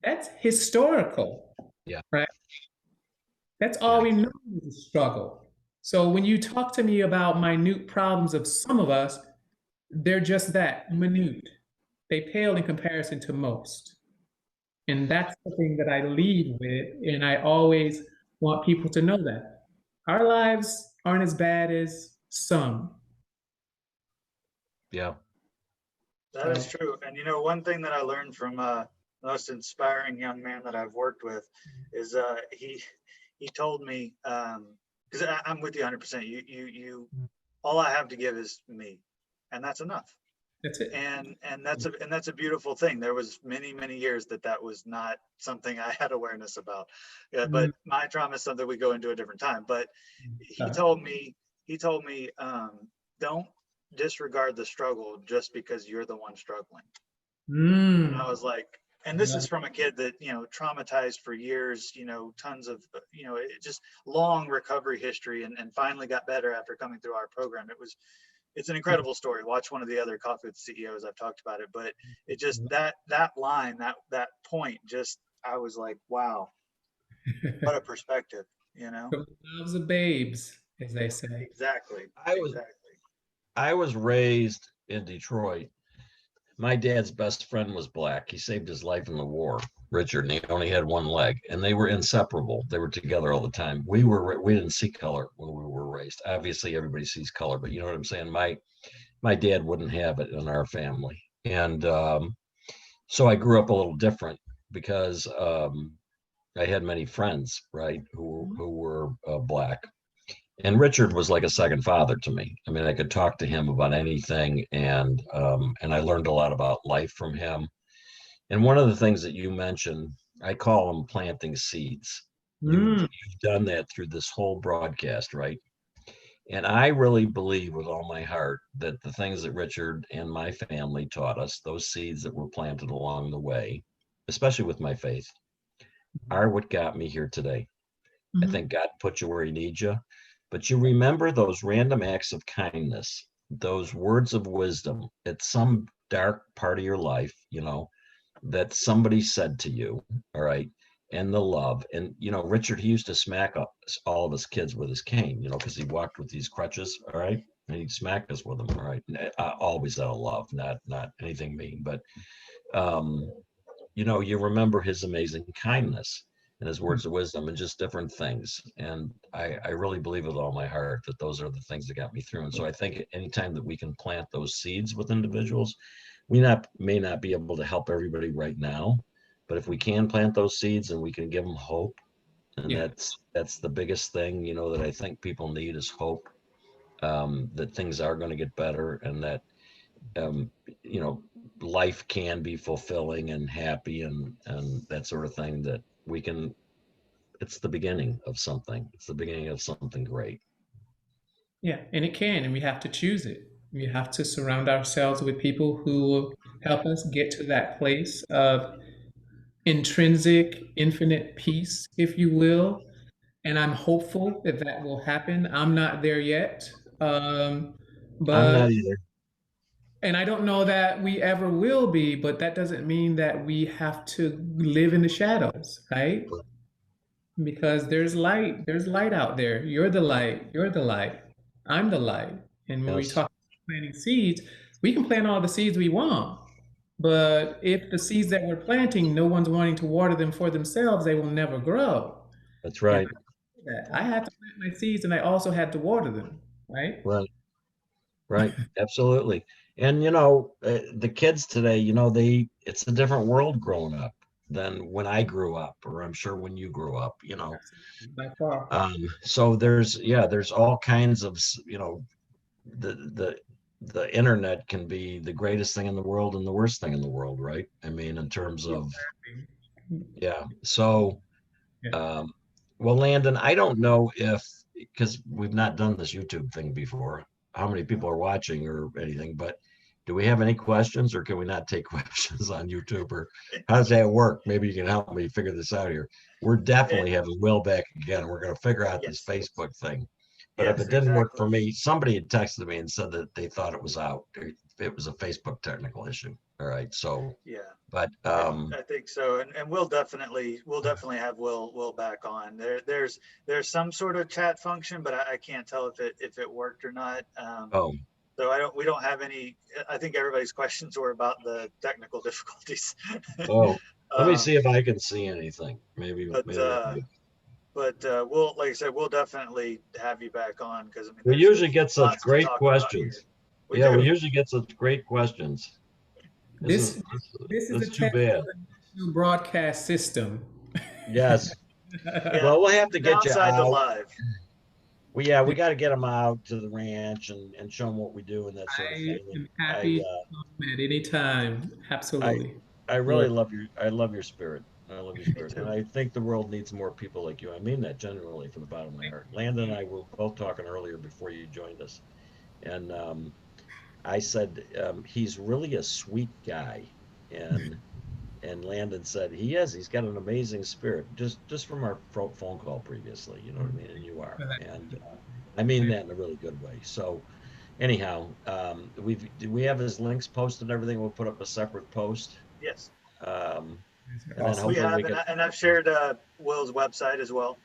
that's historical, yeah, right? That's all yeah, we know is a struggle. So when you talk to me about minute problems of some of us, they're just that, minute. They pale in comparison to most. And that's the thing that I lead with. And I always want people to know that. Our lives aren't as bad as some. yeah. That is So, true. And one thing that I learned from the most inspiring young man that I've worked with is he told me, because I'm with you 100%. All I have to give is me, and that's enough. that's it. And that's a beautiful thing. There was many years that was not something I had awareness about. Yeah, Mm, but my trauma is something we go into a different time. But he uh, told me he told me don't disregard the struggle just because you're the one struggling. And I mm, was like, and this is from a kid that traumatized for years, tons of just long recovery history, and finally got better after coming through our program. It's an incredible story. Watch one of the other Coffee with CEOs. I've talked about it, but it just that line, that point, just I was like, wow, what a perspective, you know? From the mouths of babes, as they say. Exactly, I was exactly. I was raised in Detroit. My dad's best friend was black. He saved his life in the war, Richard, and he only had one leg, and they were inseparable. They were together all the time. We didn't see color when we were raised. Obviously, everybody sees color, but you know what I'm saying. My dad wouldn't have it in our family, and so I grew up a little different because I had many friends, right, who were black. And Richard was like a second father to me. I mean, I could talk to him about anything, and I learned a lot about life from him. And one of the things that you mentioned, I call them planting seeds. Mm, You've done that through this whole broadcast, right? And I really believe with all my heart that the things that Richard and my family taught us, those seeds that were planted along the way, especially with my faith, are what got me here today. I mhm. think God put you where he needs you. But you remember those random acts of kindness, those words of wisdom at some dark part of your life, that somebody said to you, all right, and the love. And, Richard, he used to smack all of his kids with his cane, because he walked with these crutches, all right? And he'd smack us with them, all right? Always out of love, not anything mean. But, you remember his amazing kindness. and his words of wisdom and just different things. And I really believe with all my heart that those are the things that got me through. And so I think anytime that we can plant those seeds with individuals, may not be able to help everybody right now, but if we can plant those seeds and we can give them hope, and Yeah. that's the biggest thing, that I think people need is hope, that things are going to get better, and that um, you know life can be fulfilling and happy, and that sort of thing, that we can it's the beginning of something. It's the beginning of something great. Yeah, and it can, and we have to choose it. We have to surround ourselves with people who will help us get to that place of intrinsic, infinite peace, if you will. And I'm hopeful that that will happen. I'm not there yet, I'm but not either. and I don't know that we ever will be. But that doesn't mean that we have to live in the shadows, right? Because there's light out there. You're the light. You're the light. I'm the light. And when we Yes, talk about planting seeds, we can plant all the seeds we want. But if the seeds that we're planting, no one's wanting to water them for themselves, they will never grow. that's And right. I had to plant my seeds and I also had to water them, right? Right, right, absolutely. And the kids today, it's a different world growing up than when I grew up, or I'm sure when you grew up. Absolutely, by far. So there's all kinds of the the the internet can be the greatest thing in the world and the worst thing in the world, right? I mean, in terms of, Exactly. yeah. So Yeah. um well, Landon, I don't know if, because we've not done this YouTube thing before, how many people are watching or anything, but do we have any questions, or can we not take questions on YouTube, or how does that work? Maybe you can help me figure this out here. We're It, definitely having Will back again. We're going to figure out this yes, Facebook thing. But if yes, it didn't work exactly. for me, somebody had texted me and said that they thought it was out. It was a Facebook technical issue. All right. So, Yeah. but I think so, and we'll definitely have Will back on. There's some sort of chat function, but I can't tell if it worked or not. oh, So we don't have any. I think everybody's questions were about the technical difficulties. oh, let me um, see if I can see anything. but Maybe I can. we'll, like I said, we'll definitely have you back on because I mean We there's usually get such lots to great talk about here. questions. We Yeah, we do. usually get such great questions. This Isn't this is a that's too test of bad? the national broadcast system. Yes. Yeah. Well, we'll have The to get you downside to out. live. We got to get them out to the ranch and show them what we do and that sort of I thing. And am happy to come at any time. I, Absolutely. I Sure. really love your spirit. I love your Me spirit, and too. I think the world needs more people like you. I mean that genuinely from the bottom of my heart. Landon and I were both talking earlier before you joined us, and I said he's really a sweet guy, and Landon said he is. He's got an amazing spirit, just from our phone call previously. You know what I mean? And you are, and I mean that in a really good way. So anyhow, do we have his links posted and everything? We'll put up a separate post, Yes, um, and then Awesome. we hopefully we have, and, can. and I've shared Will's website as well.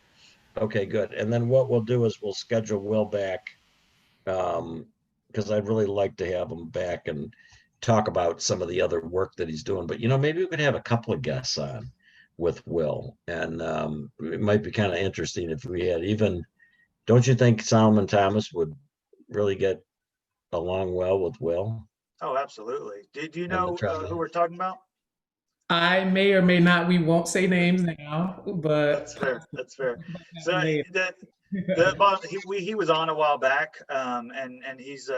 Okay, good. And then what we'll do is we'll schedule Will back, um, because I'd really like to have him back and talk about some of the other work that he's doing. But maybe we could have a couple of guests on with Will, and it might be kind of interesting if we had even. Don't you think Solomon Thomas would really get along well with Will Oh, absolutely. Do you and the know who travel? we're talking about? I may or may not, we won't say names now, That's but fair. That's fair. So later. he was on a while back, and he's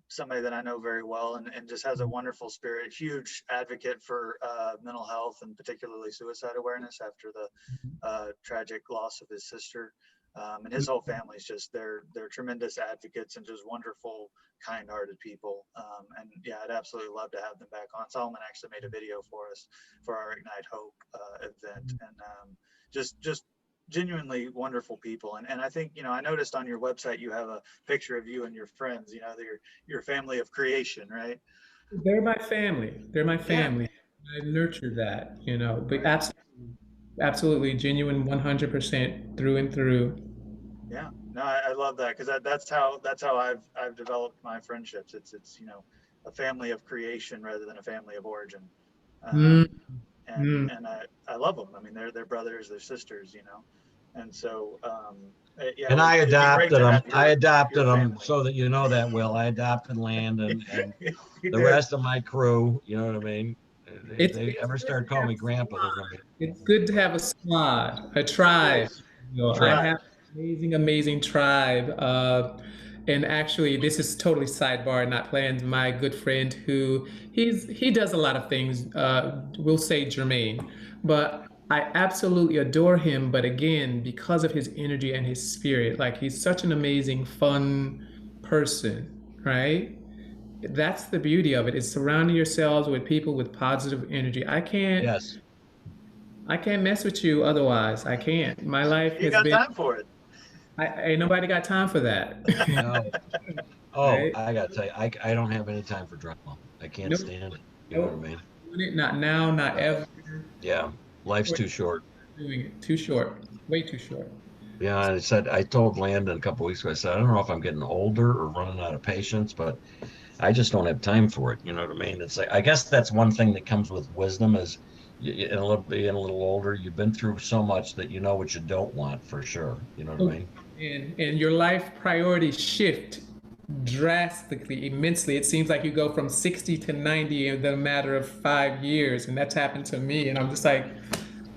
somebody that I know very well, and just has a wonderful spirit. Huge advocate for mental health and particularly suicide awareness after the tragic loss of his sister. And his whole family's just they're tremendous advocates and just wonderful, kind-hearted people. And yeah, I'd absolutely love to have them back on. Solomon actually made a video for us for our Ignite Hope event, and just genuinely wonderful people. And I think, I noticed on your website you have a picture of you and your friends. Your family of creation, right? They're my family. They're my Yeah, family. I nurture that, but right. absolutely genuine 100% through and through. Yeah, no, I love that because that's how I've developed my friendships. It's a family of creation rather than a family of origin. Mm, Um, Mm. and I love them. I mean, they're brothers, they're sisters, you know, and so yeah, And I it'd be great adopted to them. have I adopted your them family. so that you know that, Will. I adopted Landon and You the did. rest of my crew. You know what I mean? If they It's ever good start to calling have me a Grandpa, they're squad. gonna be It's good to right. have a squad, a It tribe. is. You know, I Right. have an amazing, amazing tribe. And actually, this is totally sidebar, not planned. My good friend, who he does a lot of things. We'll say Jermaine, but I absolutely adore him. But again, because of his energy and his spirit, like he's such an amazing, fun person, right? That's the beauty of it, is surrounding yourselves with people with positive energy. Yes. I can't mess with you otherwise. I can't. My life You has got been, time for it. ain't nobody got time for that. No. Oh, Right? I gotta tell you, I don't have any time for drama. I can't Nope. stand it. You know what I Nope. mean? Doing it, not now, not No. ever. Yeah. Life's too short. Doing it. Too short. Way too short. Yeah, I told Landon a couple weeks ago, I said, I don't know if I'm getting older or running out of patience, but I just don't have time for it. You know what I mean? It's like, I guess that's one thing that comes with wisdom is in a little being a little older, you've been through so much that you know what you don't want for sure. You know what I Oh, mean? and your life priorities shift drastically, immensely. It seems like you go from 60 to 90 in the matter of 5 years, and that's happened to me. And I'm just like,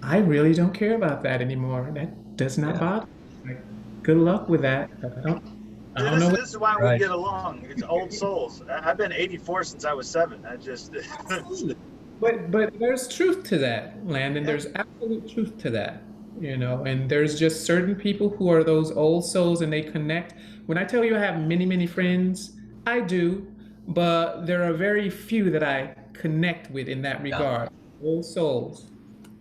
I really don't care about that anymore. That does not Yeah. bother me. Like, good luck with that. But I don't know what. This is why we Right. get along. It's old souls. I've been 84 since I was 7. I just Absolutely. But there's truth to that, Landon. yeah. There's absolute truth to that, you know. And there's just certain people who are those old souls, and they connect. When I tell you I have many, many friends, I do, but there are very few that I connect with in that Yeah. regard. Old souls.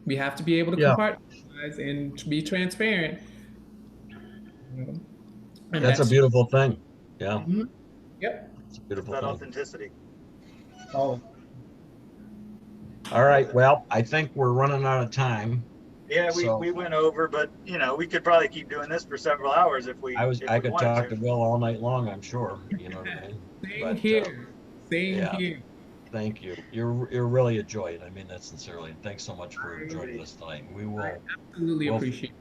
We have to be able to Yeah. compartmentalize and to be transparent, you know. And That's a that's beautiful thing. Yeah. Mhm. Yep. It's a It's beautiful that thing. authenticity. Oh, All right. Well, I think we're running out of time. Yeah, So we went over, but you know, we could probably keep doing this for several hours if I we could wanted talk to. to Will all night long, I'm sure. You know what I mean? same But here. Same yeah, here. thank you. You're really a joy. And I mean that sincerely. And thanks so much for joining I, us tonight. I absolutely We'll appreciate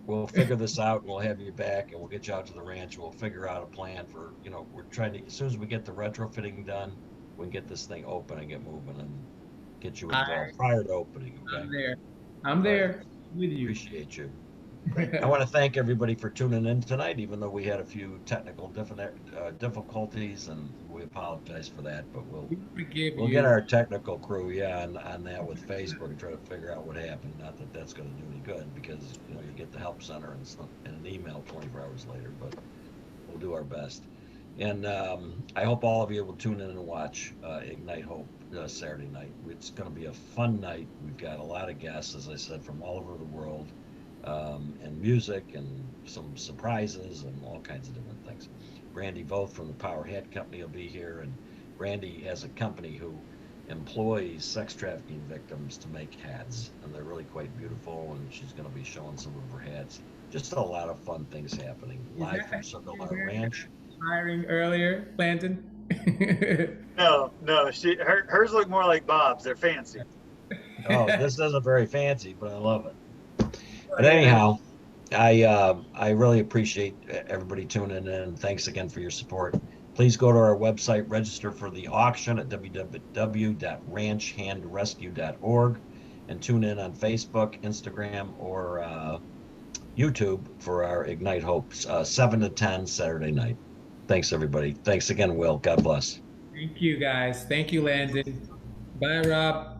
we'll figure this out and we'll have you back and we'll get you out to the ranch. We'll figure out a plan for, we're trying to, as soon as we get the retrofitting done, we can get this thing open and get moving and get you I, involved prior to opening. Okay. I'm there. I'm All right. there with you. Appreciate you. thank I you. want to thank everybody for tuning in tonight, even though we had a few technical difficulties, and we apologize for that. But We forgive we'll get you. our technical crew, yeah, on that with Facebook and try to figure out what happened. Not that that's going to do any good because you get the help center and an email 24 hours later, but we'll do our best. And I hope all of you will tune in and watch Ignite Hope Saturday night. It's going to be a fun night. We've got a lot of guests, as I said, from all over the world, and music and some surprises and all kinds of different things. Randy Voth from the Power Hat Company will be here, and Randy has a company who employs sex trafficking victims to make hats, and they're really quite beautiful. And she's going to be showing some of her hats. Just a lot of fun things happening Is live that from that Circle you're R wearing that Ranch. hiring earlier, Landon? No, no, hers look more like Bob's. They're fancy. Oh, this isn't very fancy, but I love it. But Yeah. anyhow, I really appreciate everybody tuning in. Thanks again for your support. Please go to our website, register for the auction at www.ranchhandrescue.org, and tune in on Facebook, Instagram, or YouTube for our Ignite Hopes 7 to 10 Saturday night. Thanks, everybody. Thanks again, Will. God bless. Thank you, guys. Thank you, Landon. Bye, Rob.